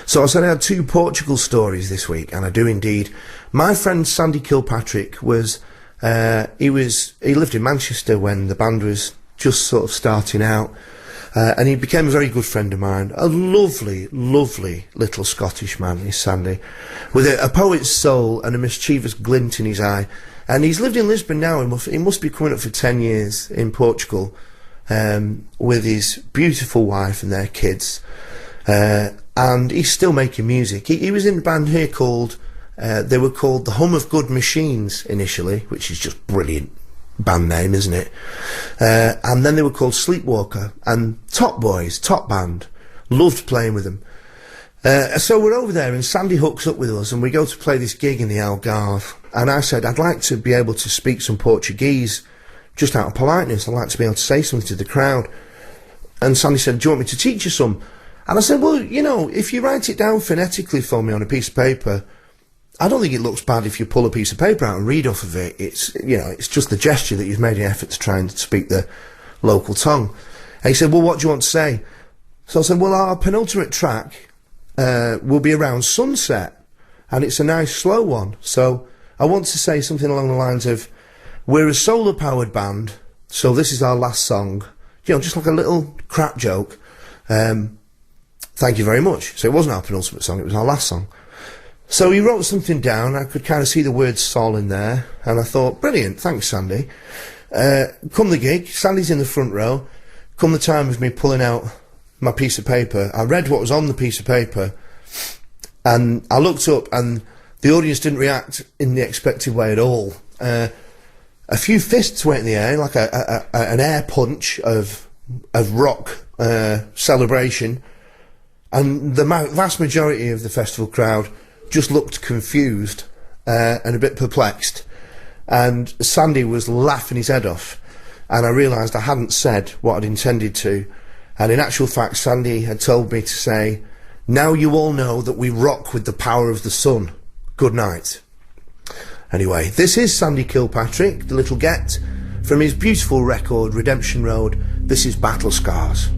So I said I had 2 Portugal stories this week, and I do indeed. My friend Sandy Kilpatrick was, he lived in Manchester when the band was just sort of starting out, and he became a very good friend of mine. A lovely, lovely little Scottish man is Sandy, with a poet's soul and a mischievous glint in his eye. And he's lived in Lisbon now. He must be coming up for 10 years in Portugal, with his beautiful wife and their kids. And he's still making music. He was in a band here called, they were called the Hum of Good Machines initially, which is just brilliant band name, isn't it? And then they were called Sleepwalker, and top boys, top band. Loved playing with them. So we're over there, and Sandy hooks up with us, and we go to play this gig in the Algarve. And I said, I'd like to be able to speak some Portuguese, just out of politeness. I'd like to be able to say something to the crowd. And Sandy said, do you want me to teach you some? And I said, well, you know, if you write it down phonetically for me on a piece of paper, I don't think it looks bad if you pull a piece of paper out and read off of it. It's, you know, it's just the gesture that you've made an effort to try and speak the local tongue. And he said, well, what do you want to say? So I said, well, our penultimate track will be around sunset, and it's a nice slow one. So I want to say something along the lines of, we're a solar-powered band, so this is our last song. You know, just like a little crap joke. Thank you very much. So it wasn't our penultimate song, it was our last song. So he wrote something down. I could kind of see the word sol in there, and I thought, brilliant, thanks, Sandy. Come the gig, Sandy's in the front row. Come the time of me pulling out my piece of paper, I read what was on the piece of paper, and I looked up, and the audience didn't react in the expected way at all. A few fists went in the air, like an air punch of rock celebration, and the vast majority of the festival crowd just looked confused and a bit perplexed, and Sandy was laughing his head off, and I realised I hadn't said what I'd intended to, and in actual fact Sandy had told me to say, now you all know that we rock with the power of the sun. Good night. Anyway, this is Sandy Kilpatrick, the little get, from his beautiful record Redemption Road. This is Battle Scars.